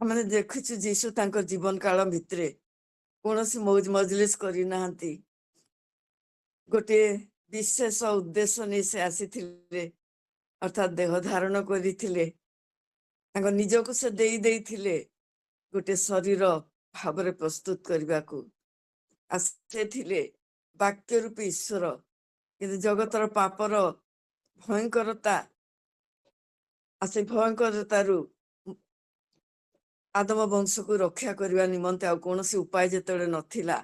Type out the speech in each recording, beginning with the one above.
ଆମେ ଦେଖୁଛୁ ଯୀଶୁ ତାଙ୍କ ଜୀବନ କାଳ ଭିତରେ କୌଣସି ମୌଜ ମଜଲିସ କରିନାହାନ୍ତି। ଗୋଟିଏ ବିଶେଷ ଉଦ୍ଦେଶ୍ୟ ନେଇ ସେ ଆସିଥିଲେ, ଅର୍ଥାତ୍ ଦେହ ଧାରଣ କରିଥିଲେ। ତାଙ୍କ ନିଜକୁ ସେ ଦେଇଥିଲେ ଗୋଟେ ଶରୀର ଭାବରେ ପ୍ରସ୍ତୁତ କରିବାକୁ। ଆସିଥିଲେ ବାକ୍ୟ ରୂପୀ ଈଶ୍ୱର, କିନ୍ତୁ ଜଗତର ପାପର ଭୟଙ୍କରତା ସେ ଭୟଙ୍କରତାରୁ ଆଦମ ବଂଶକୁ ରକ୍ଷା କରିବା ନିମନ୍ତେ ଆଉ କୌଣସି ଉପାୟ ଯେତେବେଳେ ନଥିଲା,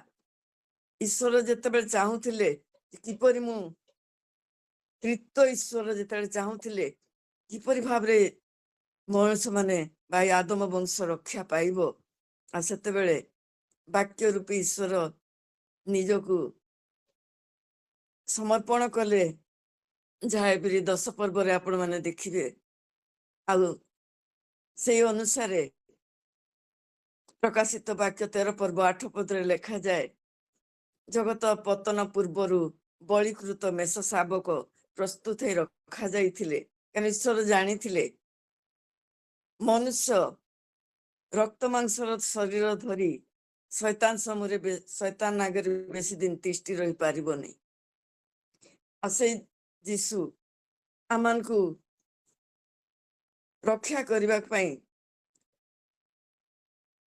ଈଶ୍ୱର ଯେତେବେଳେ ଚାହୁଁଥିଲେ କିପରି ମୁଁ ତ୍ରିତ୍ୱ ଈଶ୍ୱର ଯେତେବେଳେ ଚାହୁଁଥିଲେ କିପରି ଭାବରେ ମଣିଷ ମାନେ ବା ଆଦମ ବଂଶ ରକ୍ଷା ପାଇବ, ଆଉ ସେତେବେଳେ ବାକ୍ୟ ରୂପୀ ଈଶ୍ୱର ନିଜକୁ ସମର୍ପଣ କଲେ, ଯାହା ଏବେ 10 ପର୍ବରେ ଆପଣ ମାନେ ଦେଖିବେ। ଆଉ ସେଇ ଅନୁସାରେ ପ୍ରକାଶିତ ବାକ୍ୟ 13 ପର୍ବ 8 ପଦରେ ଲେଖାଯାଏ, ଜଗତ ପତନ ପୂର୍ବରୁ ବଳିକୃତ ମେଷ ଶାବକ ପ୍ରସ୍ତୁତ ହେଇ ରଖାଯାଇଥିଲେ। କାରଣ ଈଶ୍ୱର ଜାଣିଥିଲେ ମନୁଷ୍ୟ ରକ୍ତ ମାଂସର ଶରୀର ଧରି ଶୈତାନ ଆଗରେ ବେଶୀ ଦିନ ତିଷ୍ଠି ରହିପାରିବନି। ଆଉ ସେଇ ଯୀଶୁ ଆମମାନଙ୍କୁ ରକ୍ଷା କରିବା ପାଇଁ,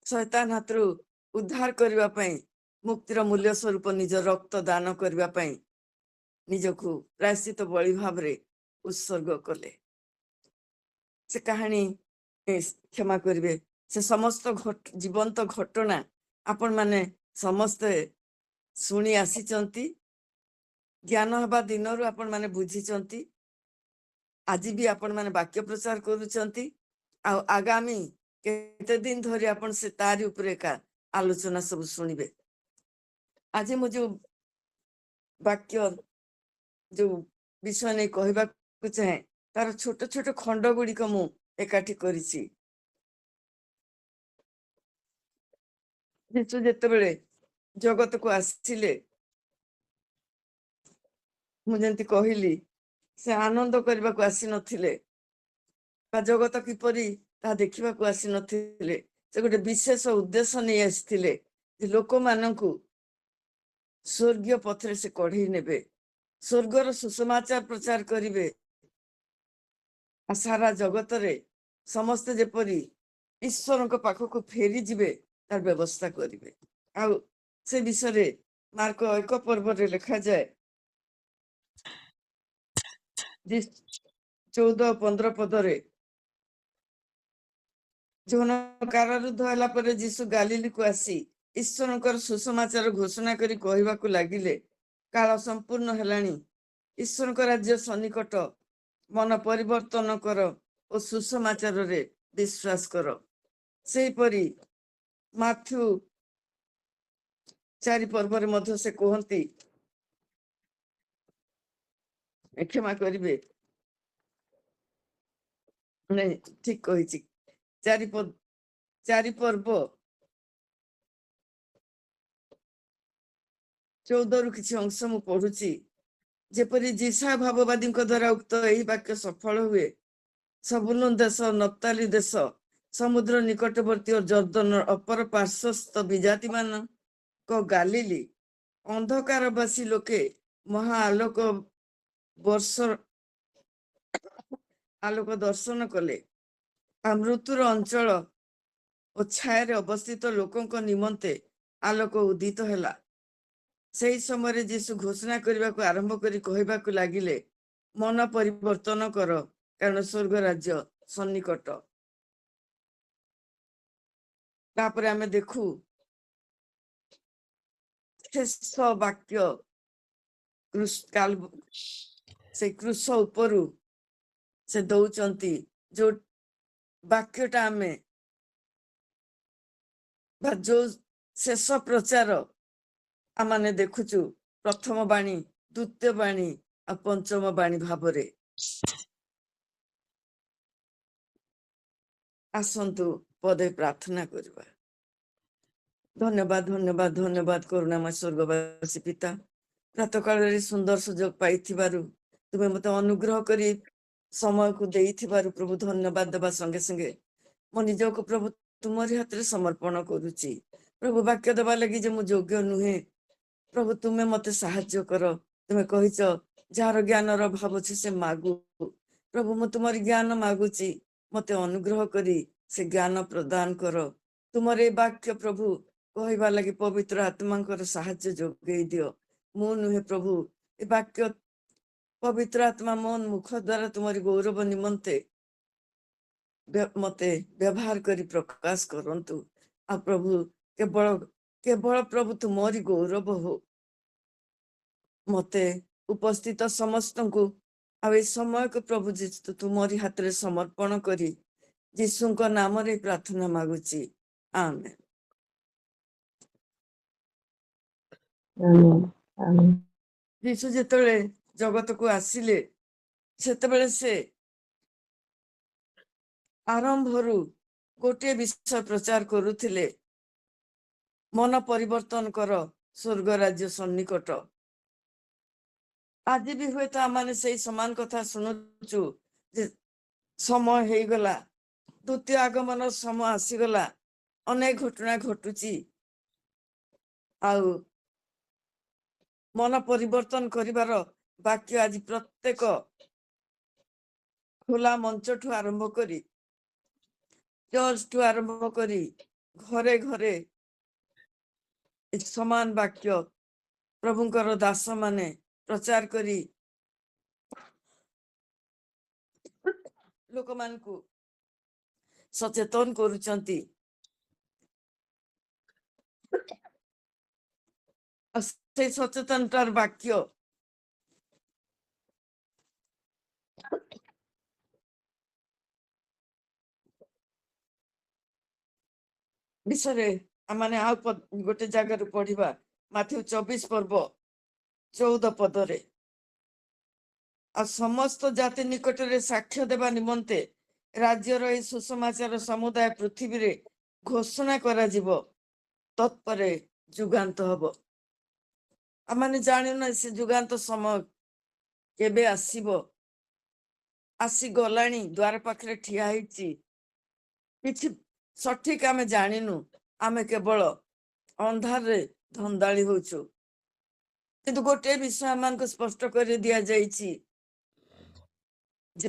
ଶୈତାନ ହାତରୁ ଉଦ୍ଧାର କରିବା ପାଇଁ, ମୁକ୍ତିର ମୂଲ୍ୟ ସ୍ୱରୂପ ନିଜ ରକ୍ତ ଦାନ କରିବା ପାଇଁ ନିଜକୁ ପ୍ରାୟଶ୍ଚିତ ବଳି ଭାବରେ ଉତ୍ସର୍ଗ କଲେ। ସେ କାହାଣୀ କ୍ଷମା କରିବେ, ସେ ସମସ୍ତ ଜୀବନ୍ତ ଘଟଣା ଆପଣ ମାନେ ସମସ୍ତେ ଶୁଣି ଆସିଛନ୍ତି। ଜ୍ଞାନ ହେବା ଦିନରୁ ଆପଣ ମାନେ ବୁଝିଛନ୍ତି। ଆଜି ବି ଆପଣ ମାନେ ବାକ୍ୟ ପ୍ରଚାର କରୁଛନ୍ତି, ଆଉ ଆଗାମୀ କେତେ ଦିନ ଧରି ଆପଣ ସେ ତାରି ଉପରେ ଏକା ଆଲୋଚନା ସବୁ ଶୁଣିବେ। ଆଜି ମୁଁ ଯୋଉ ବାକ୍ୟ ଯୋଉ ବିଷୟ ନେଇ କହିବାକୁ ଚାହେଁ, ତାର ଛୋଟ ଛୋଟ ଖଣ୍ଡ ଗୁଡିକ ମୁଁ ଏକାଠି କରିଛି। ଯୀଶୁ ଯେତେବେଳେ ଜଗତକୁ ଆସିଥିଲେ, ମୁଁ ଯେମିତି କହିଲି, ସେ ଆନନ୍ଦ କରିବାକୁ ଆସିନଥିଲେ ବା ଜଗତ କିପରି ତାହା ଦେଖିବାକୁ ଆସିନଥିଲେ। ସେ ଗୋଟେ ବିଶେଷ ଉଦ୍ଦେଶ୍ୟ ନେଇ ଆସିଥିଲେ ଯେ ଲୋକମାନଙ୍କୁ ସ୍ୱର୍ଗୀୟ ପଥରେ ସେ କଢେଇ ନେବେ, ସ୍ୱର୍ଗର ସୁସମାଚାର ପ୍ରଚାର କରିବେ, ଆଉ ସାରା ଜଗତରେ ସମସ୍ତେ ଯେପରି ଈଶ୍ୱରଙ୍କ ପାଖକୁ ଫେରିଯିବେ ତାର ବ୍ୟବସ୍ଥା କରିବେ। ଆଉ ସେ ବିଷୟରେ ମାର୍କ 1 ପର୍ବରେ ଲେଖାଯାଏ, 14-15 ପଦରେ, ଯୌନ କାରାରୁଦ୍ଧ ହେଲା ପରେ ଯୀଶୁ ଗାଲିଲକୁ ଆସି ଈଶ୍ୱରଙ୍କର ସୁସମାଚାର ଘୋଷଣା କରି କହିବାକୁ ଲାଗିଲେ, କାଳ ସମ୍ପୂର୍ଣ୍ଣ ହେଲାଣି, ଈଶ୍ୱରଙ୍କ ରାଜ୍ୟ ସନ୍ନିକଟ, ମନ ପରିବର୍ତ୍ତନ କର ଓ ସୁସମାଚାରରେ ବିଶ୍ୱାସ କର। ସେହିପରି ମାଥ୍ୟୁ 4 ପର୍ବରେ ମଧ୍ୟ ସେ କୁହନ୍ତି, କ୍ଷମା କରିବେ, ନାଇଁ ଠିକ କହିଛି, 4 ପର୍ବ 14ରୁ କିଛି ଅଂଶ ମୁଁ ପଢୁଛି। ଯେପରି ଯିଶା ଭାବବାଦୀଙ୍କ ଦ୍ୱାରା ଉକ୍ତ ଏହି ବାକ୍ୟ ସଫଳ ହୁଏ, ସବୁଲୁନ ଦେଶ, ନପ୍ତାଲି ଦେଶ, ସମୁଦ୍ର ନିକଟବର୍ତ୍ତୀ ଓ ଜର୍ଦ୍ଦନ ଅପର ପାର୍ଶ୍ୱସ୍ଥ ବିଜାତି ମାନଙ୍କ ଗାଲିଲି, ଅନ୍ଧକାରବାସୀ ଲୋକେ ମହା ଆଲୋକ ଦର୍ଶନ କଲେ। ଆଉ ମୃତ୍ୟୁର ଅଞ୍ଚଳ ଓ ଛାୟାରେ ଅବସ୍ଥିତ ଲୋକଙ୍କ ନିମନ୍ତେ ଆଲୋକ ଉଦିତ ହେଲା। ସେହି ସମୟରେ ଯୀଶୁ ଘୋଷଣା କରିବାକୁ ଆରମ୍ଭ କରି କହିବାକୁ ଲାଗିଲେ, ମନ ପରିବର୍ତ୍ତନ କର, କାରଣ ସ୍ୱର୍ଗ ରାଜ୍ୟ ସନ୍ନିକଟ। ତାପରେ ଆମେ ଦେଖୁ ଶେଷ ବାକ୍ୟ, ସେ କୃଷ ଉପରୁ ସେ ଦଉଛନ୍ତି ଯୋଉ ବାକ୍ୟଟା ଆମେ ବା ଯୋଉ ଶେଷ ପ୍ରଚାର ଆମେ ଦେଖୁଛୁ, ପ୍ରଥମ ବାଣୀ, ଦ୍ୱିତୀୟ ବାଣୀ ଆଉ ପଞ୍ଚମ ବାଣୀ ଭାବରେ। ଆସନ୍ତୁ ପଦେ ପ୍ରାର୍ଥନା କରିବା। ଧନ୍ୟବାଦ ଧନ୍ୟବାଦ ଧନ୍ୟବାଦ କରୁଣାମୟ ସ୍ୱର୍ଗବାସୀ ପିତା, ପ୍ରାତଃକାଳରେ ସୁନ୍ଦର ସୁଯୋଗ ପାଇଥିବାରୁ, ତୁମେ ମତେ ଅନୁଗ୍ରହ କରି ସମୟକୁ ଦେଇଥିବାରୁ ପ୍ରଭୁ ଧନ୍ୟବାଦ ଦେବା ସଙ୍ଗେ ସଙ୍ଗେ ମୋ ନିଜକୁ ପ୍ରଭୁ तुमरी हाथ रे समर्पण करुची प्रभु वाक्य देवा लगी जे मु योग्य नुहे प्रभु तुम्हें मते साहाय्य कर तुम्हें कहिच जार ज्ञान अभाव अछि से मागु प्रभु मु तुमरी ज्ञान मागुची मते अनुग्रह करी से ज्ञान प्रदान कर तुमरे वाक्य प्रभु कहवा लगी पवित्र आत्मा साहाय्य जोगे दियो मु नुहे प्रभु ए वाक्य पवित्र आत्मा मन मुख द्वारा तुम्हारी गौरव निमंते मते व्यवहार करी प्रकाश करंतु आ प्रभु केवल केवल प्रभु तुम्हारी गौरव हो मते उपस्थित समस्त को आ समय को प्रभु जीशु तुम्हारी हाथ रे समर्पण करी जीशु को नाम रे प्रार्थना मागुची आमेन। आमेन आमेन। जीशु जेतले जगत को आसिले सेतबेले से आरंभरू गोटे विषय प्रचार करुथिले मन परिवर्तन कर स्वर्ग राज्य सन्निकट आज भी हुए तो आम से समान कथा शुणुचु समय हो गला द्वितीय आगमन समय आसीगला अनेक घटना घटुची आउ मन परिवर्तन करिवार वाक्य आज प्रत्येक खुला मंच ठू आरंभ करी चर्च ठू आरंभ करी घरे घरे समान वाक्य प्रभुंकर दास माने प्रचार करी लोक मान को सचेतन करुचंती से सचेतनतार वाक्य विषय आने आ गोटे जगार पढ़ा माथ्यू 24 पर्व 14 पदरे आ समस्त जाति निकट रे साक्ष्य देवा निमंते राज्यर ए सुसमाचार समुदाय पृथ्वी रे घोषणा करा जीवो तत्परे जुगांत हबो आमाने जानि न से जुगांत समय केबे आसीबो आसी गलानी द्वार पाखरे ठिया हिची किछि सठिक आमे जानिनु आमे केवल अंधार रे धंदाली होचु किंतु गोटे विषय आमान को स्पष्ट कर दिया जाइछि जे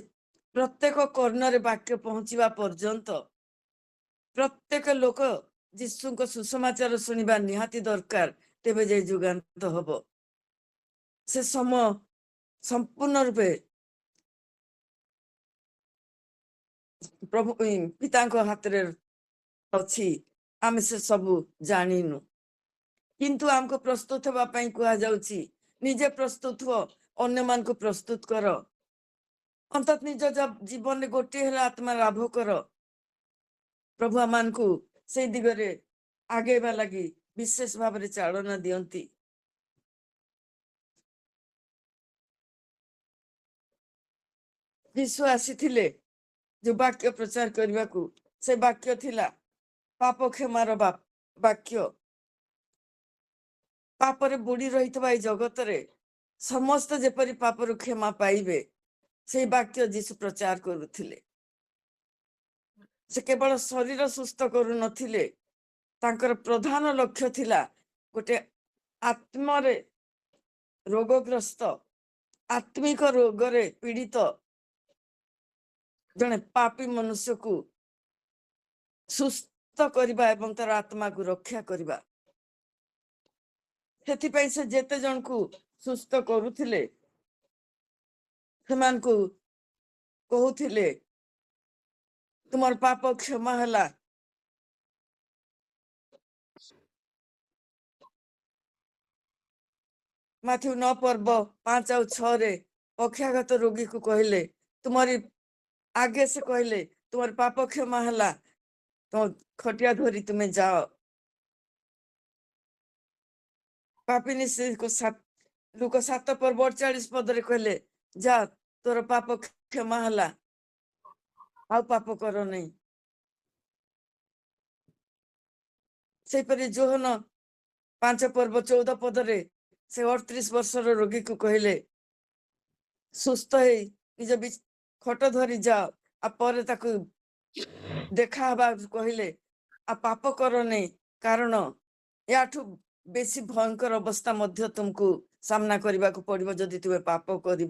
प्रत्येक कॉर्नर वाक्य पहुंचीबा पर्यंत प्रत्येक लोक जीशु को सुसमाचार सुनिबा निहाती दरकार तेबे जे जुगांत हबो से समय संपूर्ण रूपे प्रभु पिता को हाथ रे अछि आमे से सब जानिनु किंतु हमको प्रस्तुत होबा पई कुआ जाउछि निजे प्रस्तुत हो अन्य मान को प्रस्तुत करो अंतत निज जीवन में गोटे है आत्मा लाभ कर प्रभु मान को से दिगरे आगे लगी विशेष भाव में चालना दियंती यीशु आसीथिले जो वाक्य प्रचार करने को से वाक्य थिला पाप क्षमार वाक्य पापरे बुड़ी रही जगत रे समस्त जेपरी पापर क्षमा पाइबे से वाक्य जीशु प्रचार करुथिले से केवल शरीर सुस्थ करू नथिले तांकर प्रधान लक्ष्य थिला गोटे आत्मरे रोगग्रस्त आत्मिक रोगरे पीड़ित जने पापी मनुष्य को सुस्थ करबा एवं तार आत्मा को रक्षा करबा सेथिपई से जेते जन को सुस्थ करुथिले समान को कहूथिले तुमर पाप क्षमा हला माथ्यू 9 पर्व 5 और 6 रे पक्षाघात रोगी को कहले तुम्हारी आगे से कहले तुम्हार पाप क्षमा हला तो खटिया धरी तुम्हें जाओ पापिनी से को लुक 7 पर्व 48 पद रे कहले जा तोर पाप क्षमा हला आ पाप करो नहीं से परि जोहन 5 पर्व 14 पद रे से 38 वर्षर रोगी को कहले सुस्थ है निज खट धरी जाओ आ पर ताकू देखा कहले पाप कर नहीं, कारण याठू बेसी भयंकर अवस्था मध्य तुमको सामना करने को पड़ो जदि तुम्हें पाप कर।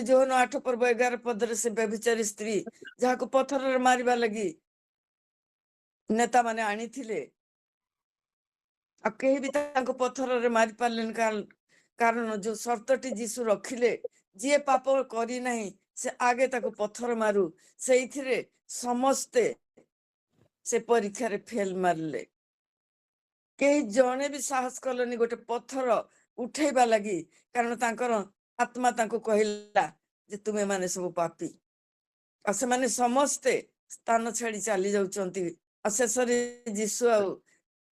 जोहन 8 पर्व 11 पदर से व्यभिचारी स्त्री जहाँ को पत्थर मारिबा लगी नेता माने आनी थिले आ कहीं भी तांको पत्थर रे मारी पारलेन कारण जो शर्तटी जीसु रखिले जी पाप करी नहीं से आगे ताको पत्थर मारू से समस्ते से परीक्षा रे फेल मारले कहीं जने भी साहस कलनी गोटे पत्थर उठेबा लगी कारण तांकर आत्मा तांको कहला जे तुमे माने सब पापी आ से माने समस्ते स्थान छाड़ी चली जाउचंती आ शेषरे जीसु आ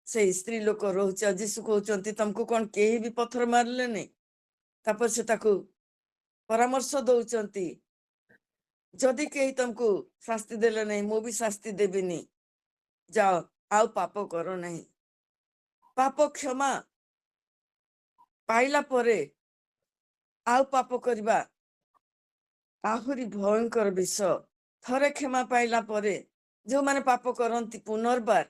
से स्त्री लोक रोचे जीसु कहते तुमको कौन कहीं भी पत्थर मारले नहीं तापर से ताको परामर्श दौरान जदि कहीं तुमको शास्ति देले नहीं मु भी शास्ति देविनी जाओ आउ पाप करो नहीं पाप क्षमा पाइला परे आउ पाप करबा आहुरी भयंकर विषय थरे क्षमा पाइला परे जो माने पाप करंती पुनर्बार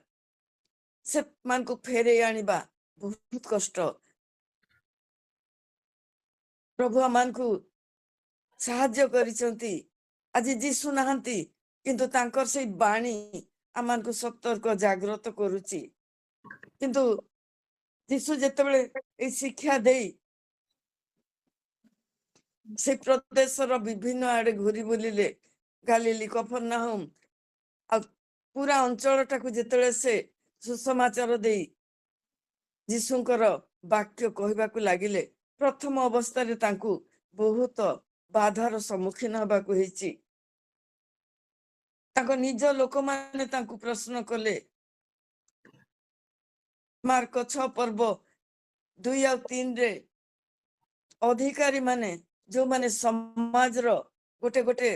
से मान को फेरे आनिबा बहुत कष्ट प्रभु मान को साहाଯ୍ୟ करिसंती आज जीसु नाहंती किंतु तांकर से बाणी आमान को सतर्क जागृत करूची किंतु जीसु जेतेबेले ए शिक्षा देई से प्रदेशर विभिन्न आड़े घूरी बुलिले गालिली कफरनाहुम आ पूरा अंचल टाकू जेतेबेले से सुसमाचार देई जीसुंकर वाक्य कहबाकू लागिले प्रथम अवस्था रे तांकू बहुत बाधार सम्मुखीन हबाकू हेची ताको निज लोक माने तांकू प्रश्न कले मार्क 6 पर्व 2 और 3 रे अधिकारी माने जो माने समाज रो गोटे गोटे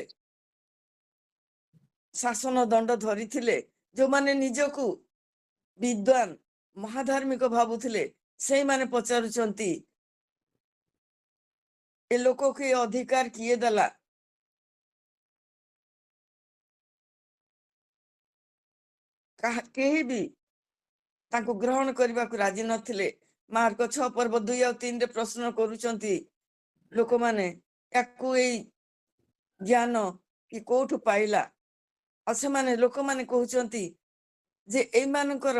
शासन दंड धरी थिले जो माने निजकू विद्वान महाधार्मिक भावुथिले से माने पचारुचंती ए लोक के अधिकार किए दला कहीं भी तांको ग्रहण करने को राजी नथिले मार्क 6 पर्व 2 और 3 रे प्रश्न करूचंती लोक माने याकू ए ज्ञान कि कोठु पाइला असे माने लोक माने कहउचंती जे ए मानकर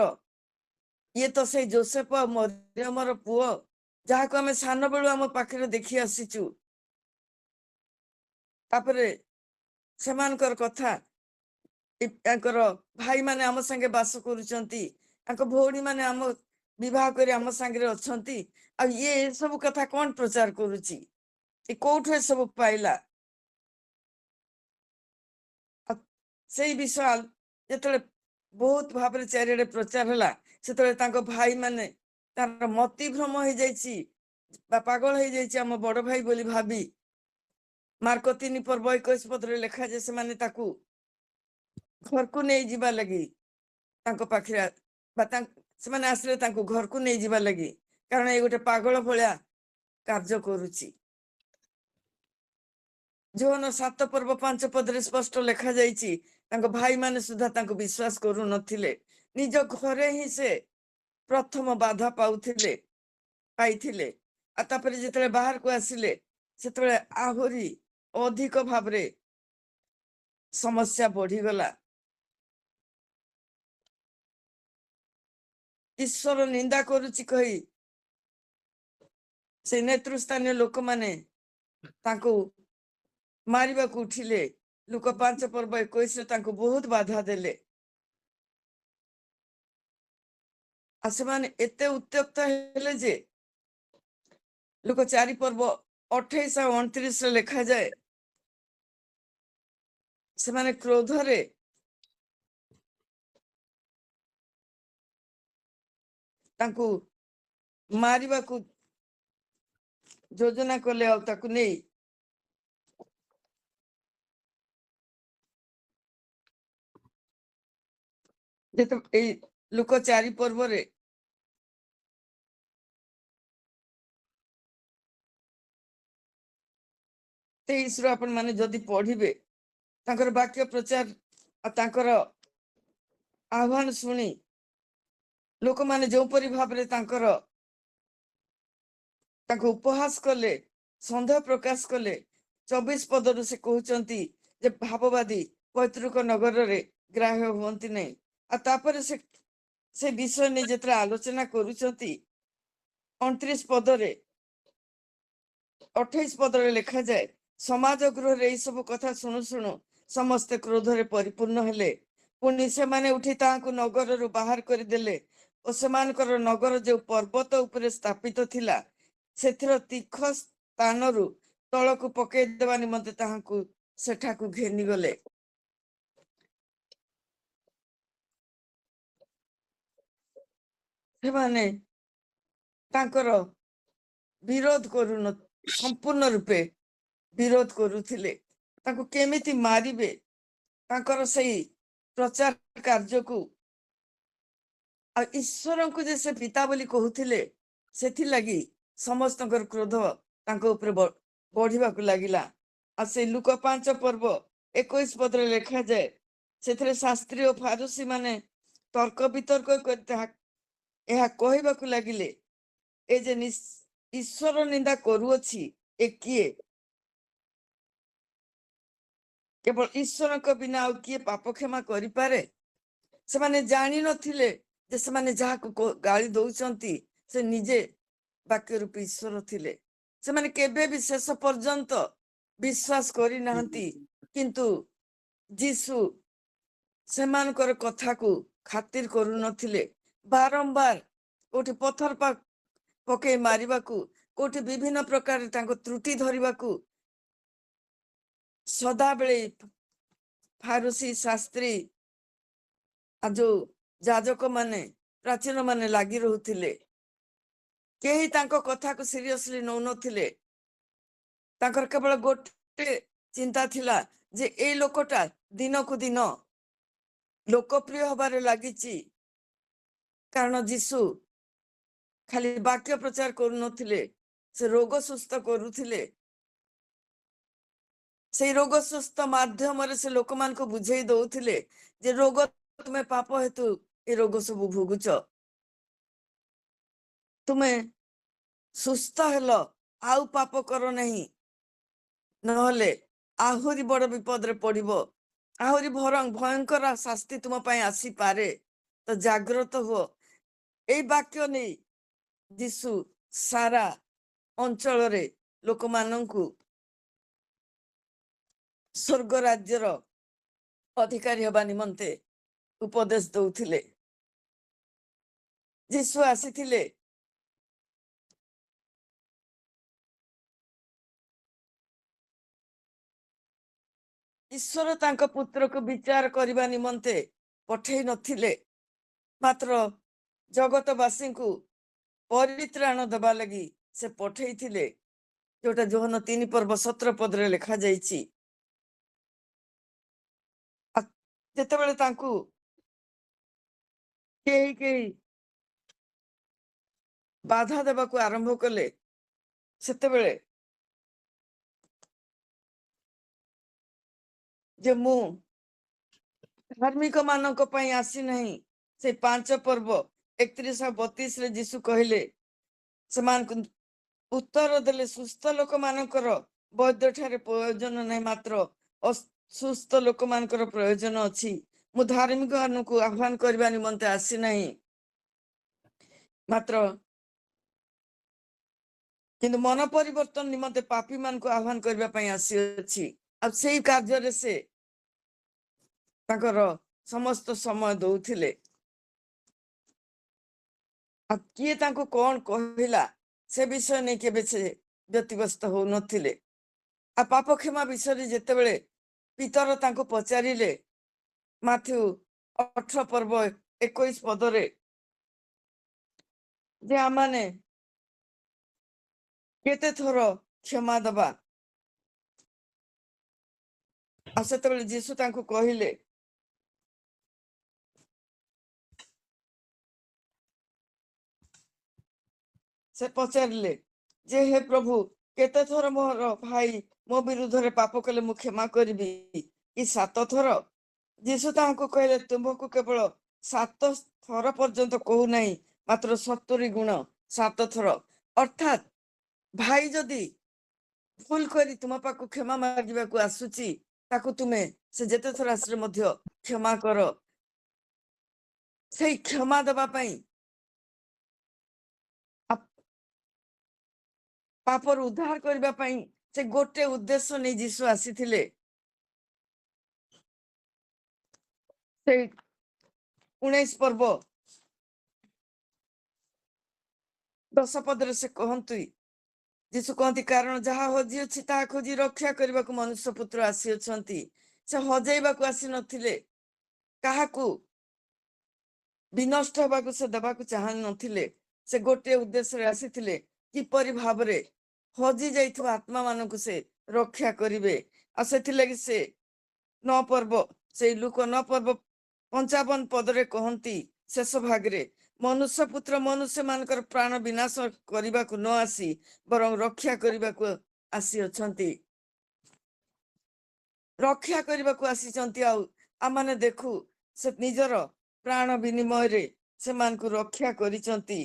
ये तो से जोसेफ और मरियमर पुओ जहाँ को आम सान बेलू आम पाखे देखी आसीचु तापरे सेमानकर कथा भाई माने आम संगे बास करुचंती भौणी माने आम विवाह कर आम सांगे अच्छी आ ये सब कथा कौन प्रचार करुची कोठु ए सब पाइला से विषय जो बहुत भाव चारिड़े प्रचार है से भाई माने तार मति भ्रम हो जाइए पागल हो जाइए आम बड़ भाई बोली भाभी मार्क 3 पर्व 21 पदर लिखा जाए से घर को नहीं जीवा लगी पाखे से आसले घर को नहीं जीवा लगी कारण ये गोटे पागल भाया कार्य करुची जोहन 7 पर्व 5 पदरे स्पष्ट लिखा जाइए भाई माने सुधा विश्वास करू नथिले निज घरे ही से प्रथम बाधा पाउथिले पाइथिले तापरे जितले बाहर को आसिले सेतले आहुरी अधिक भावरे समस्या बढ़ी गला ईश्वर निंदा करुची कही से नेतृस्थानीय लोक माने तांको मारिबा को उठिले लुक 5 पर्व 21 बहुत बाधा देले एते उत्त्यक्त हेले जे लुक 4 पर्व 28 और 29 लिखा जाए से माने क्रोध रे तांको मारिबा को योजना कले आ ताकू नहीं लुक 4 पर्व रे 23 रो अपन माने जदि पढ़िबे तांकर वाक्य प्रचार आ तांकर आह्वान शुणी लोक माने जो परि भाबरे ताको उपहास कले संदेह प्रकाश कले 24 पदरु से कहउचंती जे भाववादी पैतृक नगर रे ग्राह्य हुअंती नै आ तापर से विषय ने जेतरा आलोचना करूचंती 29 पदरे 28 पदरे लिखा जाए समाज गृह रे ई सब कथा सुनु सुनु समस्त क्रोध रे परिपूर्ण हेले पुनि से माने उठी तांको नगर रु बाहर कर देले ओ सेमानकर नगर जो पर्वत उपरे स्थापित थिला सेथिर तीख स्थानरु तळकु पके देवा निमंते ताहाकु सेठाकु घेनी गले सेमाने तांकर विरोध करू न संपूर्ण रूपे विरोध करूथिले तांको केमिति मारिबे तांकर सही प्रचार कार्य को आ ईश्वर को जे से पिता बोली कहूथिले सेथि लगी समस्त क्रोध तांको ऊपर बढ़िबा को लागिला आ से लुक 5 पर्व 21 पदरे लिखा जाए सेथरे शास्त्री और फारूसी माने तर्क वितर्क कर एहा कहबा को लागिले ए जे ईश्वर निंदा करूअछि ए किए केवल ईश्वर को बिना आ किए पाप क्षमा करि पारे से माने जानि नथिले जे से माने जहा को गाली दउचंती से निजे वाक्य रूपी ईश्वर थिले से माने केबे भी शेष पर्यंत विश्वास करि नाहंती किंतु जीसु सेमानकर कथा को खातिर करू नथिले बारंबार कोठी पत्थर पके मारिबा को कोठी विभिन्न प्रकार तांको त्रुटि धरिबा को सदा बेले फारूसी शास्त्री आ जो जाजक माने प्राचीन माने लागी रहुथिले केही तांको कथा को सीरियसली नौ नथिले तांकर केवल गोटे चिंता थिला जे ए लोकटा दिन को दिन लोकप्रिय हबारे लागिची कारण जीसु खाली वाक्य प्रचार करू नथिले से रोग सुस्थ करूथिले से रोग सुस्थ माध्यम रे से लोक मान को बुझेई दउथिले जे रोग तुम्हें पाप हेतु ए रोग सब भोगुच तुम्हें सुस्थ हेलो आउ पाप करो नहीं नहले आहुरी बड़ विपद रे पड़िबो आहुरी भयंकर शास्ति तुम पई आसी पारे तो जागृत हो ए वाक्य नहीं जीसु सारा अंचल रे लोक माननकु स्वर्ग राज्यर अधिकारी हबा निमंते उपदेश दउथिले जीसु आसीथिले ईश्वर तांको पुत्र को विचार करबा निमंते पठेई नथिले मात्र जगतवासी को परित्राण दबा लगी से पठेई थिले जोटा जोहन 3 पर्व 17 पदरे लिखा जाइछि जेते बेले तांको केही बाधा देबा को आरंभ कले सेते बेले जे मु धार्मिक मानक पई आसी नहीं से 5 पर्व 31 और 32 रे जीसु कहले समान उत्तर देले सुस्थ लोक मानकर वैद्य ठारे प्रयोजन नहीं मात्र सुस्थ लोक मानकर प्रयोजन अछि मु धार्मिक को आह्वान करबा निमंते आसी नहीं मात्र किंतु मन परिवर्तन निमंते पापी मान को आह्वान करबा पई आसी अछि अब सेही कार्य रे से ताकर समस्त समय दउथिले अब किए तांको कोन कहिला से विषय नहीं केबे से व्यतिव्यस्त हो नथिले आ पाप क्षमा विषय जेते बेले पितर तांको पचारिले माथ्यू 18 पर्व 21 पदरे जे आमाने केते थोर क्षमा दबा आ सेते बेले जीसु तांको कहिले से पचारिले जे हे प्रभु केते थोर मोर भाई मो विरुद्ध रे पाप कले मु क्षमा करबी ई 7 थोर जीसु तांको कहले तुमको केवल 7 थर पर्यंत कहू नहीं मात्र 70 गुण 7 थर अर्थात भाई जदि भूल करी तुम पाक क्षमा मागिबा को आसुची ताकू तुमे से जेते थर आसरे मध्य क्षमा कर से क्षमा दबा पई पापर उद्धार करबा पई से गोटे उद्देश्य नै जीसु आसीथिले से 19 पर्व 10 पदरे से कहंतु जीसु कहती कारण जहाँ हजी अच्छी ता खोजी रक्षा करने को मनुष्य पुत्र आसी अछंती से हजेबा को आसी नथिले काहाकू विनष्ट होबाकू से देबाकू चाह नथिले से गोटे उद्देश्य रे आसीथिले किपरि भाबरे हजी जाइथबा आत्मा मानकू से रक्षा करिवे आ सेथिलागि से 9 पर्व से लुक 9 पर्व 55 पदरे कहंती शेष भागरे मनुष्य पुत्र मनुष्य मानकर प्राण विनाश करने को न आसी बरं रक्षा करने को आसी अछंती रक्षा करने को आसी चंती आमाने देखू से निजर प्राण विनिमय रे से मान को रक्षा करी चंती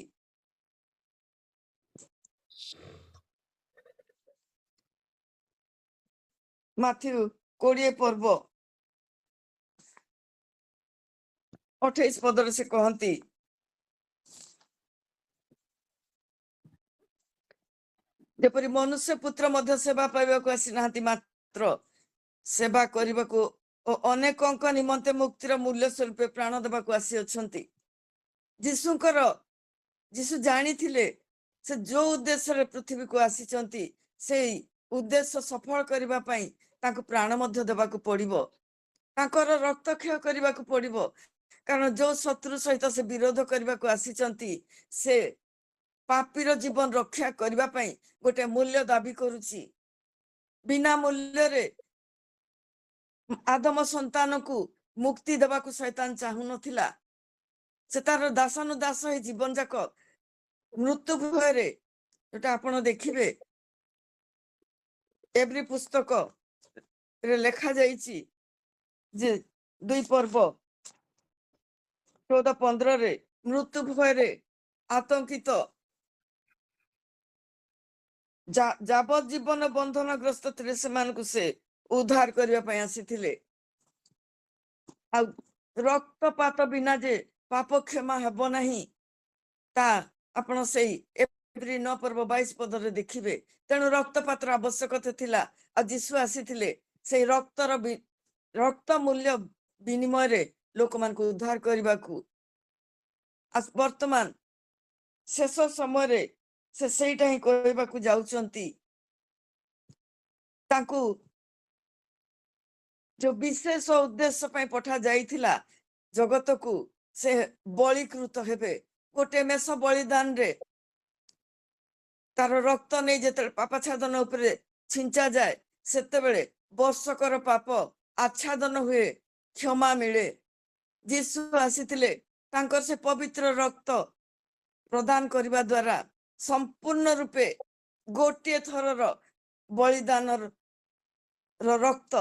माथ्यू 20 पर्व 28 पदर से कहंती जेपरि मनुष्य पुत्र मध्य सेवा पाइबा को आसी नाहंती मात्र सेवा करने को अनेक निमंते मुक्तिर मूल्य स्वरूप प्राण देवा को आसी अछंती जीसु जानी थिले से जो उद्देश्य रे पृथ्वी को आसी चंती से उद्देश्य सफल करबा पई ताको प्राण मध्य देवा को पड़िबो ताकर रक्त क्षय करबा को पड़िबो कारण जो शत्रु सहित से विरोध करबा को आसी चंती से पापीर जीवन रक्षा करबा पई गोटे मूल्य दाबी करूची बिना मूल्य रे आदम संतान को मुक्ति देवा को शैतान चाहू नथिला से तार दासानुदास हे जीवन जाक मृत्यु भय रे जोटा आपण देखिबे एवरी पुस्तक रे लेखा जाईची जे 2 पर्व 14-15 रे मृत्यु भय रे आतंकित जाबत जीवन बंधन ग्रस्त थे से उद्धार करने आसी रक्तपात बिना जे पाप क्षमा हेब नहीं ता आपण से 9 पर्व 22 पदरे देखिबे तेणु रक्तपात आवश्यकता थिला आ जीसु आसी से रक्त मूल्य विनिमय रे लोक मान को उद्धार करने को वर्तमान शेष समय रे से सेटा ही कहबा को जाउचंती तांकू जो विशेष उद्देश्य पई पठा जाइथिला जगत को से बलिकृत हेबे गोटे मेष बलिदान रे तार रक्त नहीं जेते पापाच्छादन उपरे छिंचा जाए सेते बेले वर्षकर पाप आच्छादन हुए क्षमा मिले जीसु आसीथिले तांकर से पवित्र रक्त प्रदान करबा द्वारा संपूर्ण रूपे गोटे थरर बलिदान रक्त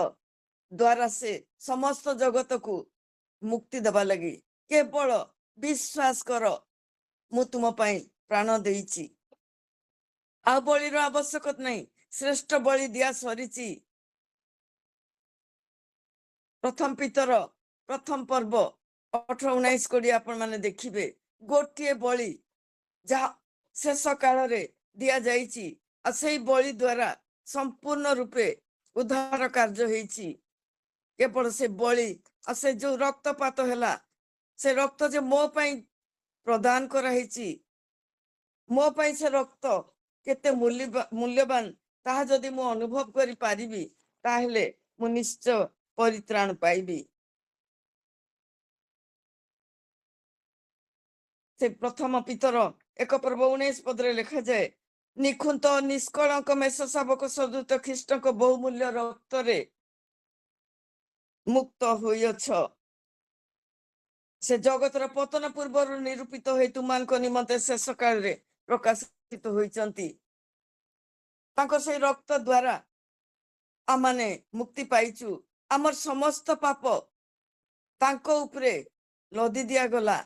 द्वारा से समस्त जगत को मुक्ति दबा लगी केवल विश्वास कर मु तुम पई प्राण देइची आ बलिर आवश्यकता नहीं श्रेष्ठ बलि दिया सरीची प्रथम पितर प्रथम पर्व 18-19 कोड़ी आपण माने देखिबे गोटे बलि जहा शेष काल रे दिया जाइची आ सेई बलि द्वारा संपूर्ण रूपे उद्धार कार्य होईची केवल से बलि आ से जो रक्तपात हैला से रक्त जे मो पई प्रदान करा हेची मो पई से रक्त केते मूल्यवान ताहा जदि मु अनुभव करि पारिबी ताहेले मु निश्चय परित्राण पाइबी से प्रथम पितर 1 पर्व 19 पदरे लिखा जाए निखुंत निष्कलंक मेष शावक सदूत ख्रीष्ट को बहुमूल्य रक्त रे मुक्त होइछ से जगतर पतन पूर्व निरूपित हो तुमानक निमंते शेष काल रे प्रकाशित होइचंती तांकर से रक्त द्वारा आमाने मुक्ति पाइचु आमर समस्त पाप तांको उपरे ଲଦି ଦିଆଗଲା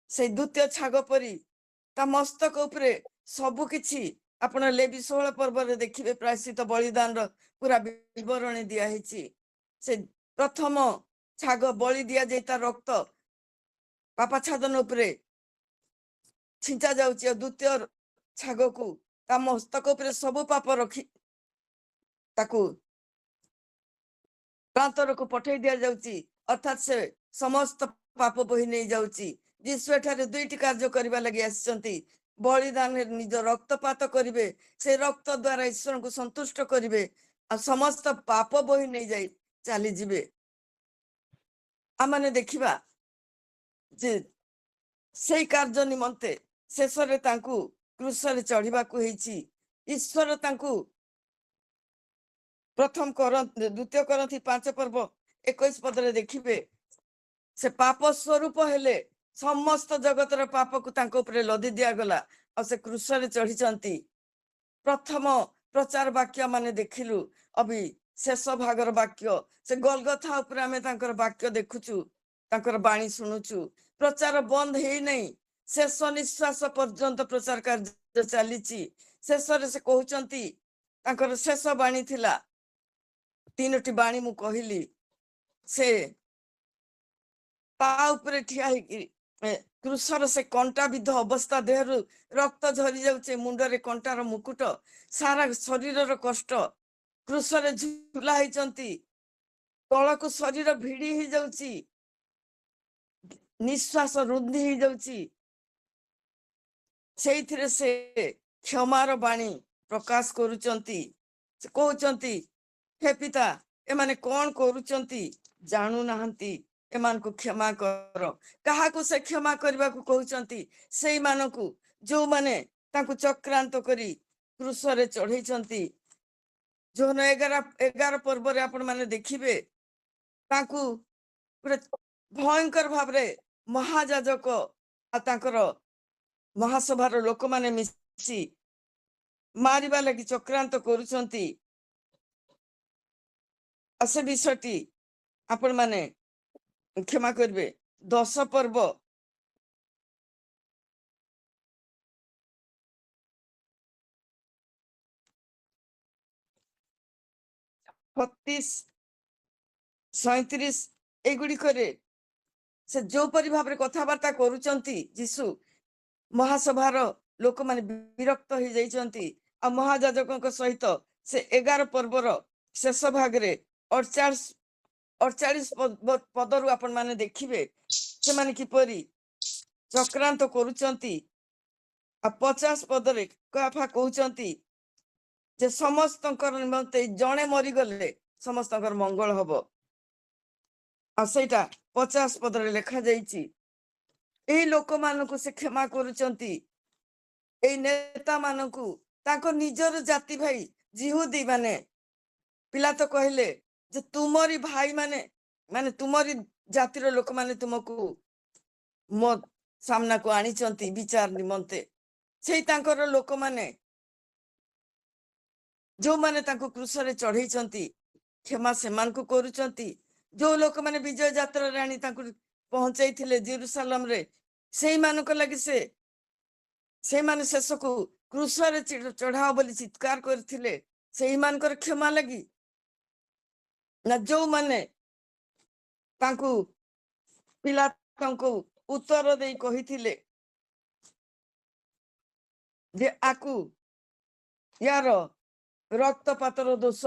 ସେଇ ଦ୍ୱିତୀୟ ଛାଗ ପରି ତା ମସ୍ତକ ଉପରେ ସବୁ କିଛି ଆପଣ ଲେବି 16 ପର୍ବରେ ଦେଖିବେ ପ୍ରାୟଶ୍ଚିତ ବଳିଦାନର ପୁରା ବିବରଣୀ ଦିଆ ହେଇଛି। ସେ ପ୍ରଥମ ଛାଗ ବଳି ଦିଆଯାଇ ତା ରକ୍ତ ପାପାଚ୍ଛାଦନ ଉପରେ ଛିଞ୍ଚା ଯାଉଛି ଆଉ ଦ୍ୱିତୀୟ ଛାଗକୁ ତା ମସ୍ତକ ଉପରେ ସବୁ ପାପ ରଖି ତାକୁ ପ୍ରାନ୍ତରକୁ ପଠେଇ ଦିଆଯାଉଛି ଅର୍ଥାତ୍ ସେ ସମସ୍ତ ପାପ ବୋହି ନେଇ ଯାଉଛି। ଯୀଶୁ ଏଠାରେ ଦୁଇଟି କାର୍ଯ୍ୟ କରିବା ଲାଗି ଆସିଛନ୍ତି। ବଳିଦାନରେ ନିଜ ରକ୍ତପାତ କରିବେ, ସେ ରକ୍ତ ଦ୍ୱାରା ଈଶ୍ୱରଙ୍କୁ ସନ୍ତୁଷ୍ଟ କରିବେ ଆଉ ସମସ୍ତ ପାପ ବୋହି ନେଇଯାଇ ଚାଲିଯିବେ। ଆମମାନେ ଦେଖିବା ଯେ ସେଇ କାର୍ଯ୍ୟ ନିମନ୍ତେ ଶେଷରେ ତାଙ୍କୁ କ୍ରୁଶରେ ଚଢିବାକୁ ହେଇଛି। ଈଶ୍ୱର ତାଙ୍କୁ ଦ୍ୱିତୀୟ କରନ୍ଥୀ 5 ପର୍ବ 21 ପଦରେ ଦେଖିବେ ସେ ପାପ ସ୍ୱରୂପ ହେଲେ ସମସ୍ତ ଜଗତର ପାପକୁ ତାଙ୍କ ଉପରେ ଲଦି ଦିଆଗଲା ଆଉ ସେ କ୍ରୁଶରେ ଚଢିଛନ୍ତି। ପ୍ରଥମ ପ୍ରଚାର ବାକ୍ୟ ମାନେ ଦେଖିଲୁ ଅବି ଶେଷ ଭାଗର ବାକ୍ୟ ସେ ଗଲଗଥା ଉପରେ ଆମେ ତାଙ୍କର ବାକ୍ୟ ଦେଖୁଛୁ, ତାଙ୍କର ବାଣୀ ଶୁଣୁଛୁ। ପ୍ରଚାର ବନ୍ଦ ହେଇନାହିଁ, ଶେଷ ନିଶ୍ୱାସ ପର୍ଯ୍ୟନ୍ତ ପ୍ରଚାର କାର୍ଯ୍ୟ ଚାଲିଛି। ଶେଷରେ ସେ କହୁଛନ୍ତି, ତାଙ୍କର ଶେଷ ବାଣୀ ଥିଲା 3ଟି ବାଣୀ ମୁଁ କହିଲି। ସେ ତା ଉପରେ ଠିଆ ହେଇକି କ୍ରୁଶର ସେ କଣ୍ଟା ବିଧ ଅବସ୍ଥା, ଦେହରୁ ରକ୍ତ ଝରି ଯାଉଛି, ମୁଣ୍ଡରେ କଣ୍ଟାର ମୁକୁଟ, ସାରା ଶରୀରର କଷ୍ଟ, କ୍ରୁଶରେ ଝୁଲା ହେଇଛନ୍ତି, ତଳକୁ ଶରୀର ଭିଡି ହେଇଯାଉଛି, ନିଶ୍ୱାସ ରୁନ୍ଧି ହେଇଯାଉଛି। ସେଇଥିରେ ସେ କ୍ଷମାର ବାଣୀ ପ୍ରକାଶ କରୁଛନ୍ତି। ସେ କହୁଛନ୍ତି, ହେ ପିତା, ଏମାନେ କଣ କରୁଛନ୍ତି ଜାଣୁନାହାନ୍ତି, ଏମାନଙ୍କୁ କ୍ଷମା କର। କାହାକୁ ସେ କ୍ଷମା କରିବାକୁ କହୁଛନ୍ତି? ସେଇମାନଙ୍କୁ ଯୋଉମାନେ ତାଙ୍କୁ ଚକ୍ରାନ୍ତ କରି କ୍ରୁଶରେ ଚଢେଇଛନ୍ତି। ଯୋଉନ 11 ପର୍ବରେ ଆପଣ ମାନେ ଦେଖିବେ ତାଙ୍କୁ ଗୋଟେ ଭୟଙ୍କର ଭାବରେ ମହାଯାଜକ ଆଉ ତାଙ୍କର ମହାସଭାର ଲୋକମାନେ ମିଶି ମାରିବା ଲାଗି ଚକ୍ରାନ୍ତ କରୁଛନ୍ତି। ଆଉ ସେ ବିଷୟଟି ଆପଣ ମାନେ କ୍ଷମା କରିବେ 10 ପର୍ବ 36, 37 ଏଗୁଡିକରେ ସେ ଯୋଉପରି ଭାବରେ କଥାବାର୍ତ୍ତା କରୁଛନ୍ତି, ଯୀଶୁ ମହାସଭାର ଲୋକମାନେ ବିରକ୍ତ ହେଇଯାଇଛନ୍ତି। ଆଉ ମହାଯାଜକଙ୍କ ସହିତ ସେ 11 ପର୍ବର ଶେଷ ଭାଗରେ 48 ପଦରୁ ଆପଣ ମାନେ ଦେଖିବେ ସେମାନେ କିପରି ଚକ୍ରାନ୍ତ କରୁଛନ୍ତି। ଆଉ 50 ପଦରେ କାଫା କହୁଛନ୍ତି ଯେ ସମସ୍ତଙ୍କର ନିମନ୍ତେ ଜଣେ ମରିଗଲେ ସମସ୍ତଙ୍କର ମଙ୍ଗଳ ହବ। ଆଉ ସେଇଟା 50 ପଦରେ ଲେଖା ଯାଇଛି। ଏହି ଲୋକମାନଙ୍କୁ ସେ କ୍ଷମା କରୁଛନ୍ତି, ଏଇ ନେତା ମାନଙ୍କୁ, ତାଙ୍କ ନିଜର ଜାତି ଭାଇ ଜିହୁଦୀ ମାନେ। ପିଲାତ କହିଲେ ଯେ ତୁମରି ଭାଇ ମାନେ ତୁମରି ଜାତିର ଲୋକମାନେ ତୁମକୁ ମୋ ସାମ୍ନାକୁ ଆଣିଛନ୍ତି ବିଚାର ନିମନ୍ତେ। ସେଇ ତାଙ୍କର ଲୋକମାନେ ଯୋଉମାନେ ତାଙ୍କୁ କ୍ରୁଶରେ ଚଢେଇଛନ୍ତି କ୍ଷମା ସେମାନଙ୍କୁ କରୁଛନ୍ତି। ଯୋଉ ଲୋକମାନେ ବିଜୟ ଯାତ୍ରାରେ ଆଣି ତାଙ୍କୁ ପହଞ୍ଚେଇଥିଲେ ଜେରୁସାଲମରେ, ସେଇମାନଙ୍କ ଲାଗି ସେଇମାନେ ଶେଷକୁ କ୍ରୁଶରେ ଚଢାଅ ବୋଲି ଚିତ୍କାର କରିଥିଲେ, ସେଇମାନଙ୍କର କ୍ଷମା ଲାଗି ନା ଯୋଉମାନେ ତାଙ୍କୁ ପିଲାତଙ୍କୁ ଉତ୍ତର ଦେଇ କହିଥିଲେ ଯେ ଆକୁ ୟାର ରକ୍ତପାତର ଦୋଷ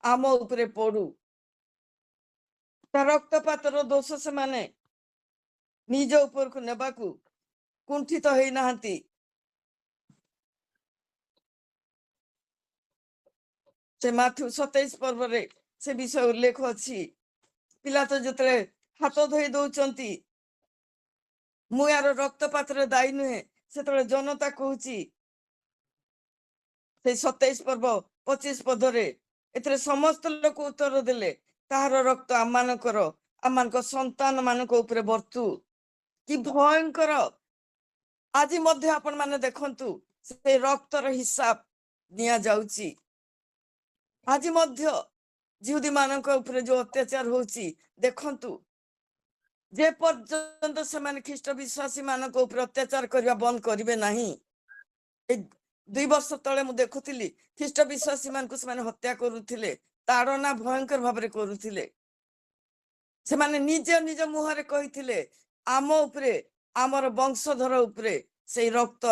ଆମ ଉପରେ ପଡୁ। ତା ରକ୍ତପାତର ଦୋଷ ସେମାନେ ନିଜ ଉପରକୁ ନେବାକୁ କୁଣ୍ଠିତ ହେଇନାହାନ୍ତି। ସେ ମାଥ୍ୟୁ 27 ପର୍ବରେ ସେ ବିଷୟ ଉଲ୍ଲେଖ ଅଛି। ପିଲା ତ ଯେତେବେଳେ ହାତ ଧୋଇ ଦଉଛନ୍ତି, ମୁଁ ୟାର ରକ୍ତପାତରେ ଦାୟୀ ନୁହେଁ, ସେତେବେଳେ ଜନତା କହୁଛି ସେଇ 27 ପର୍ବ 25 ପଦରେ, ଏଥିରେ ସମସ୍ତ ଲୋକ ଉତ୍ତର ଦେଲେ, ତାହାର ରକ୍ତ ଆମମାନଙ୍କ ସନ୍ତାନ ମାନଙ୍କ ଉପରେ ବର୍ତ୍ତୁ। କି ଭୟଙ୍କର! ଆଜି ମଧ୍ୟ ଆପଣ ମାନେ ଦେଖନ୍ତୁ ସେ ରକ୍ତର ହିସାବ ନିଆଯାଉଛି। ଆଜି ମଧ୍ୟ ଜିହୁଦୀ ମାନଙ୍କ ଉପରେ ଯୋଉ ଅତ୍ୟାଚାର ହଉଛି ଦେଖନ୍ତୁ। जे पर्यंत से ख्रीष्ट विश्वासी मान अत्याचार करने बंद करेंगे नहीं। 2 वर्ष तले मुझे देखुली ख्रीष्ट विश्वासी मान हत्या करुले, ताड़ना भयंकर भाव करुले। से माने निज निज मुहरे कही आम उपरे आमर वंशधर उपरे से रक्त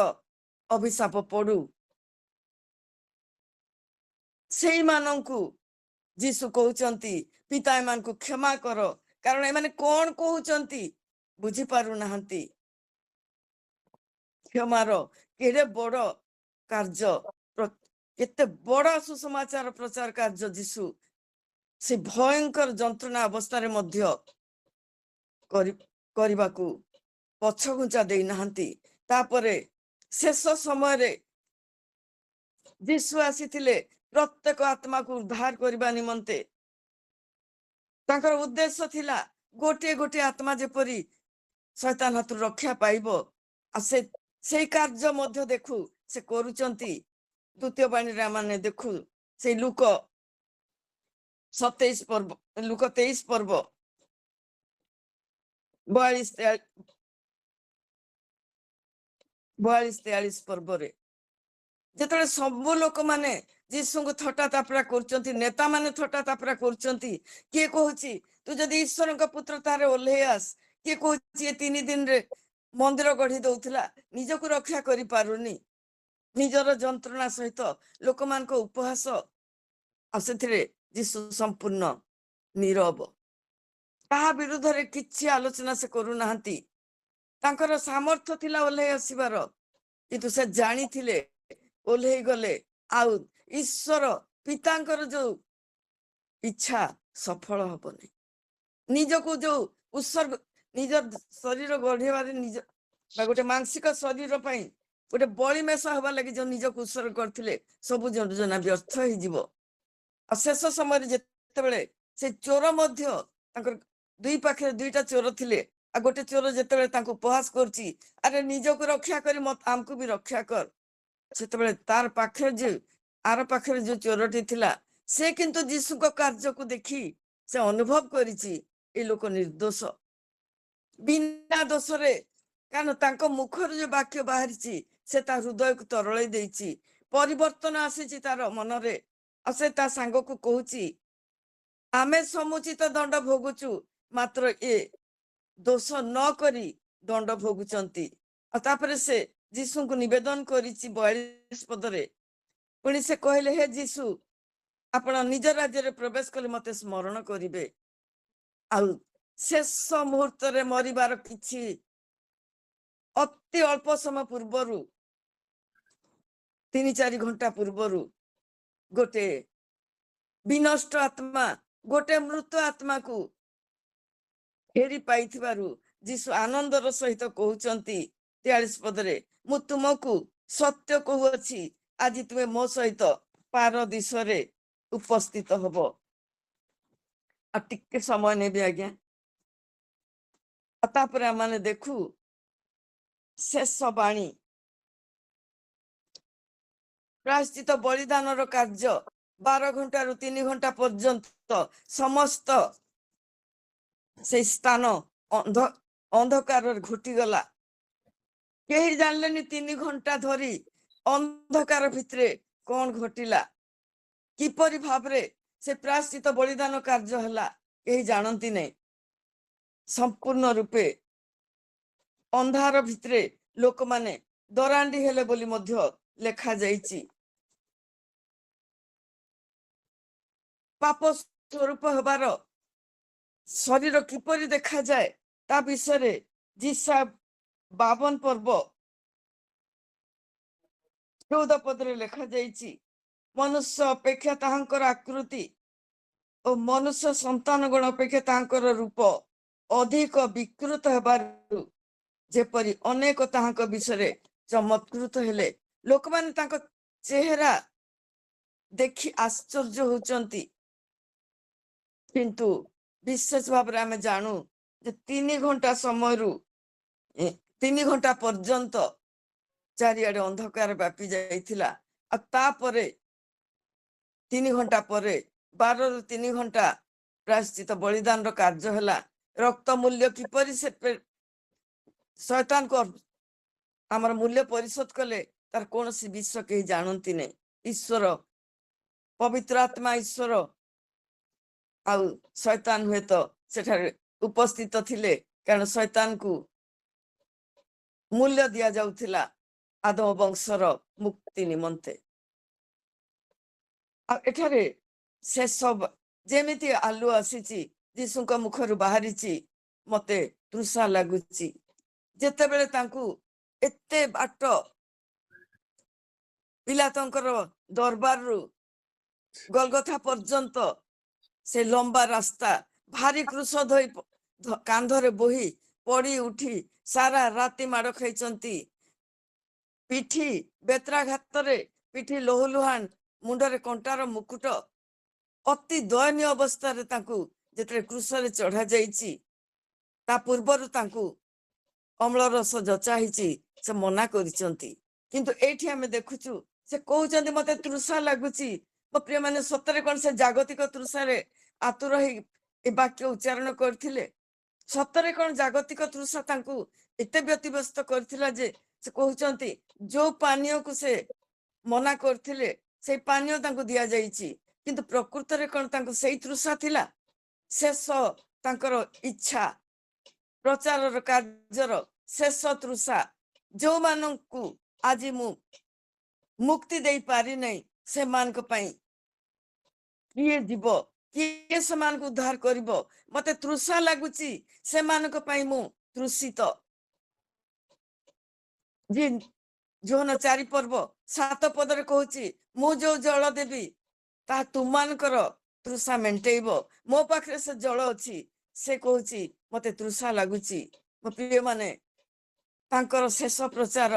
अभिशाप पड़ू। से मानू जीसु कहते पिता एमान को क्षमा कर, कारण एमाने कौन कहते बुझी पारु नाहंती। क्षमार केड़े बड़ कार्य, केते बड़ सुसमाचार प्रचार कार्य जीसु से भयंकर जंत्रणा अवस्था मध्य करने को पछघुंचा दे नाहंती। तापरे शेष समय जीसु आसीथिले प्रत्येक आत्मा को उद्धार करने निमंते। तांकर उद्देश्य थिला गोटे गोटे आत्मा जेपरी शैतान हाथ रक्षा पाइबो। से कार्य मध्य देखु से करूचंती। द्वितीय बाणी रे माने देखु से लुक 27 पर्व, लुक 23 पर्व 42-43 पर्व रे जेतले सब लोक माने जीसु को थटा तापरा करचंती, नेता माने थटा तापरा करचंती। किए कहूची तू जदि ईश्वर का पुत्र तारे ओल्हे आस, किए कहूची 3 दिन रे मंदिर गढ़ी दउथला, निज को रक्षा करि पारुनी। निजर जंत्रणा सहित लोक मान को उपहास आसेथिरे जीसु संपूर्ण नीरव। कहा विरुद्ध रे किछि आलोचना से करू नाहंती। तांकर सामर्थ्य थिला ओल्हे आसीबार, किंतु से जानी थिले ओल्हे गले आउ ईश्वर पितांकर जो इच्छा सफल हबनी। निज को जो उत्सर्ग निज शरीर गढ़ेबारे निज गोटे मानसिक शरीर पई गोटे बलि मेषा हवा लगी जो निज को उत्सर्ग करथिले सब योजना व्यर्थ हो जिवो। शेष समय जेतेबेले से चोर मध्य तांकर दुई पाखे दुईटा चोर थिले, आ गोटे चोर जेतेबेले तांको उपहास करची, अरे निज को रक्षा करी मत आमको भी रक्षा कर। सेतेबेले तार पाखे जे आर पाखे जो चोरटी थिला से किंतु जीसु को कार्य को देखी से अनुभव करिची ए लोक निर्दोष बिना दोष रे। कारण तांको मुखर जो वाक्य बाहरिची से ता हृदय को तरळै देइची, परिवर्तन आसीची तार मन रे। असे ता सांग को कहूची आमे समुचित दंड भोगुचु, मात्र ए दोष न करी दंड भोगुचंती। तापरे से जीसु को निवेदन करिची 42 पदरे। पुणी से कहले हे जीसु आपण निज राज्य रे प्रवेश कले मते स्मरण करिवे। आ शेष मुहूर्त रे मरिबार किछि अति अल्प समय पूर्वरु 3-4 घंटा पूर्वरु गोटे विनष्ट आत्मा गोटे मृत आत्मा को फेरी पाइथिबारु जीसु आनंदर सहित कहउचंती 43 पदरे, मु तुमको सत्य कहूअछि आज तुमे मो सहित पारदीश रे उपस्थित हबो। आ टिके समय नेबी आज्ञा। तापरे माने देखु शेष बाणी प्रायश्चित बलिदान कार्य 12 घंटा रु 3 घंटा पर्यंत समस्त से स्थान अंधकार घुटी गला। कहीं जानलेनी 3 घंटा धरी अंधकार भितरे कौन घटिला, किपरि भावरे से प्रायश्चित बलिदान कार्य हला कहीं जानती नहीं। संपूर्ण रूपे अंधार भितरे लोक माने दरांडी हेले बोली मध्य लेखा जाइची। पाप स्वरूप हबार शरीर किपरि देखा जाए ता विषय जिसा 52 पर्व 14 पदरे लेखा जाइची। मनुष्य अपेक्षा ताहांकर आकृति और मनुष्य संतान गण अपेक्षा ताहांकर रूप अधिक विकृत हेबारु जेपरि अनेक ताहांक विषय चमत्कृत हेले। लोक माने तांको चेहरा देखि आश्चर्य होचंती, किंतु विशेष भाव आम जानू जे 3 घंटा समय 3 घंटा पर्यंत चारिआडे अंधकार व्यापी जाइथिला। तापरे 3 घंटा परे 12 रु 3 घंटा प्रायश्चित बलिदान कार्य हला। रक्त मूल्य किपरि से शैतान को आमर मूल्य परिशोध कले तार कौन सी विश्व कहीं जानती नहीं। ईश्वर पवित्र आत्मा ईश्वर आउ शैतान हुए तो सेठारे उपस्थित थिले कारण शैतान को मूल्य दिया जाउथिला आदम वंशर मुक्ति निमंते। एठारे से सब जेमिति आलु आसीची जीशुଙ୍କ मुखरु बाहरिची मते तृषा लागुची जेतेबेले तांकू एते बाट पिलातंकर दरबार रु गलगथा पर्यंत से लंबा रास्ता भारी क्रूस धोई कांधरे बोही पड़ी उठी सारा राति माड़ खाइचंती पिठी बेत्राघात रे पिठी लोहलुहान मुंडरे कंटार मुकुट अति दयनीय अवस्था रे तांकू जेतरे क्रूस रे चढ़ा जाइची ता पूर्वरु तांकू अम्ल रस जचा हिची से मना करिचंती किंतु एठी हमें देखुचु से कहउचंती मते तृषा लागुची। मो प्रिय माने सतरे कोन से जागतिक तृषा रे आतुर ही ए वाक्य उच्चारण करथिले सतरे कोन जागतिक तृषा तांकू एते व्यतिव्यस्त करथिला जे से कहउचंती जो पानीय को से मना करथिले से पानीय तांकू दिया जाइची किंतु प्रकृत रे कोन तांकू सेई तृषा थिला शेष तांकर इच्छा प्रचार कार्यर शेष तृषा जो मानकू आज मु मुक्ति दे पारि नहीं से मान को पई किए जीव किए समान को उद्धार करिवो मते तृषा लागुची से मान को पई मु तृषित जी जोन 4 पर्व 7 पदरे कहूची मु जो जल देवी ता तुमानकर तृषा मेंटेइबो मो पाखरे से जल अछि से कहूची मते तृषा लागुची। मो प्रिय माने तांकर शेष प्रचार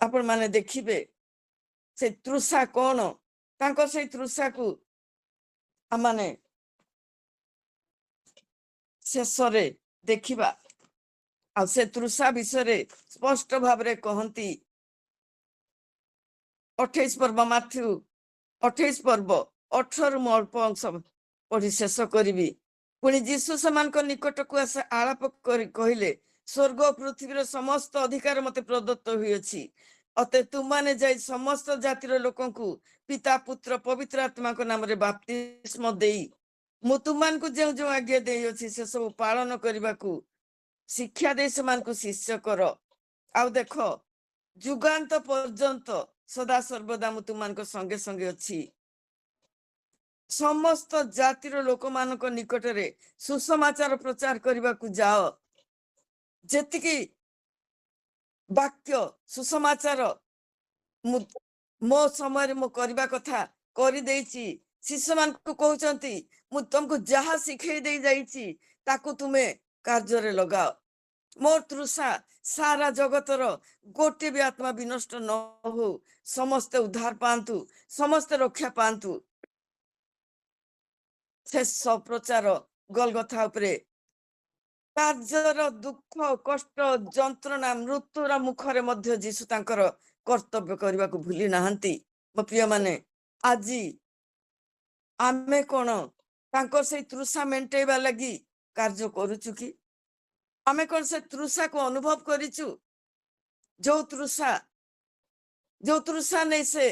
आपण माने देखिबे से तृषा कोन तांकर से तृषा को आमाने शेष रे देखिबा आ से तृषा विषय स्पष्ट भाव रे कहंती 28 पर्व माथ्यू 28 पर्व 18 मु अल्प अंश पढ़ी शेष करी पुणी जीशु समान निकट को आस आलाप कहले स्वर्ग पृथ्वी समस्त अधिकार मते प्रदत्त हुई अछि अते तुमाने जाई समस्त जातिर लोकन को पिता पुत्र पवित्र आत्मा को नाम रे बपतिस्म देई मु तुमान को जो जो आज्ञा देई अछि से सब पालन करबा को शिक्षा दे समान को शिष्य कर आउ देख जुगांत पर्यंत सदा सर्वदा मु तुमान को संगे संगे अछि। समस्त जातिर लोक मान को निकट रे सुसमाचार प्रचार करबा को जाओ जेतिकी वाक्य सुसमाचार मो समय मो करबा कथा करि देइची शिष्य मान को कहउचंती मु तुमको जहा सिखै दे जाइची ताकू तुमे कार्य रे लगाओ। मोर तृषा सारा जगतर गोटे भी आत्मा विनष्ट न हो समस्त उद्धार पांतु समस्त रक्षा पांतु शेष प्रचार गलगथा उपरे कार्यर दुख कष्ट जंत्रणा मृत्युर मुखरे मध्य जीशु तांकर कर्तव्य करबा को भूली नाहंती। मो प्रिय माने आजी आमे कोन तांकर से तृषा मेंटेबा लगी कार्य करूचु कि आमे कोन से तृषा को अनुभव करिचु जो तृषा नहीं से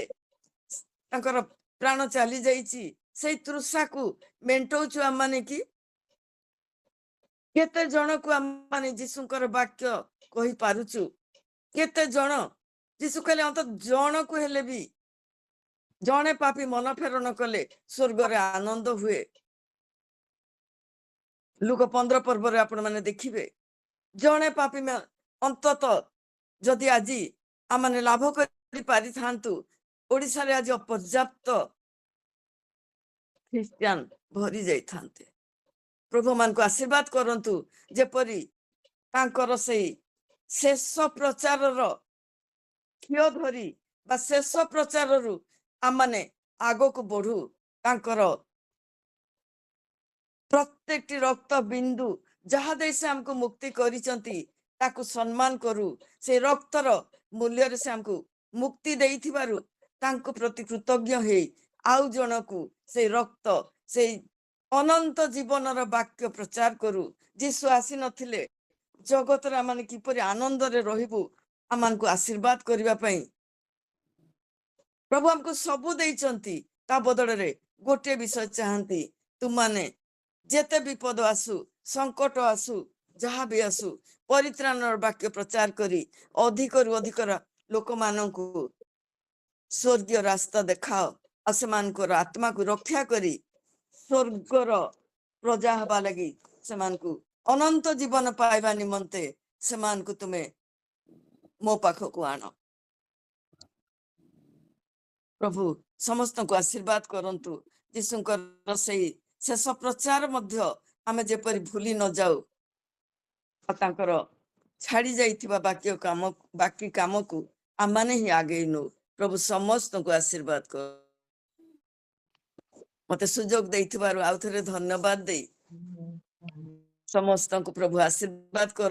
तांकर प्राण चली जाइची से तृषा को मेंटौचु आम माने कि केते जन को आम माने जीशुकर वाक्य कहि पारुचु केते जन जीशु कहले अंत जन को हेले भी जने पापी मन फेर न कले स्वर्ग रे आनंद हुए। लुक 15 पर्व रे आपण माने देखिबे जने पापी में अंतत जदि आज आम माने लाभ करि पारि थांतु ओडिसा रे आज अपर्याप्त ख्रिस्टियन भरी जाई थांते। प्रभु मान को आशीर्वाद करंतु जेपरी तांकर सेई शेष प्रचार रो खियो धरी बा शेष प्रचार रु आम माने आगो को बढ़ू तांकर प्रत्येक रक्त बिंदु जहा दे से हमको मुक्ति करिसंती ताकू सम्मान करू से रक्तर मूल्य रे से हमको मुक्ति देइथिबारु तांको प्रति कृतज्ञ हे आउ जनकू से रक्त से ଅନନ୍ତ ଜୀବନର ବାକ୍ୟ ପ୍ରଚାର କରୁ। ଯୀଶୁ ଆସି ନଥିଲେ ଜଗତରେ ଆମେ କିପରି ଆନନ୍ଦରେ ରହିବୁ, ଆମମାନଙ୍କୁ ଆଶୀର୍ବାଦ କରିବା ପାଇଁ ପ୍ରଭୁ ଆମକୁ ସବୁ ଦେଇଛନ୍ତି। ତା ବଦଳରେ ଗୋଟିଏ ବିଷୟ ଚାହାନ୍ତି, ତୁମାନେ ଯେତେ ବିପଦ ଆସୁ, ସଂକଟ ଆସୁ, ଯାହା ବି ଆସୁ, ପରିତ୍ରାଣର ବାକ୍ୟ ପ୍ରଚାର କରି ଅଧିକରୁ ଅଧିକ ଲୋକମାନଙ୍କୁ ସ୍ୱର୍ଗୀୟ ରାସ୍ତା ଦେଖାଅ ଆଉ ସେମାନଙ୍କର ଆତ୍ମାକୁ ରକ୍ଷା କରି ସ୍ୱର୍ଗର ପ୍ରଜା ହେବା ଲାଗି ସେମାନଙ୍କୁ ଅନନ୍ତ ଜୀବନ ପାଇବା ନିମନ୍ତେ ସେମାନଙ୍କୁ ତୁମେ ମୋ ପାଖକୁ ଆଣ। ପ୍ରଭୁ ସମସ୍ତଙ୍କୁ ଆଶୀର୍ବାଦ କରନ୍ତୁ। ଯୀଶୁଙ୍କର ସେଇ ଶେଷ ପ୍ରଚାର ମଧ୍ୟ ଆମେ ଯେପରି ଭୁଲି ନ ଯାଉ ଆଉ ତାଙ୍କର ଛାଡ଼ି ଯାଇଥିବା ବାକି କାମକୁ ଆମମାନେ ହିଁ ଆଗେଇ ନଉ। ପ୍ରଭୁ ସମସ୍ତଙ୍କୁ ଆଶୀର୍ବାଦ କର। ମତେ ସୁଯୋଗ ଦେଇଥିବାରୁ ଆଉ ଥରେ ଧନ୍ୟବାଦ ଦେଇ ସମସ୍ତଙ୍କୁ ପ୍ରଭୁ ଆଶୀର୍ବାଦ କର।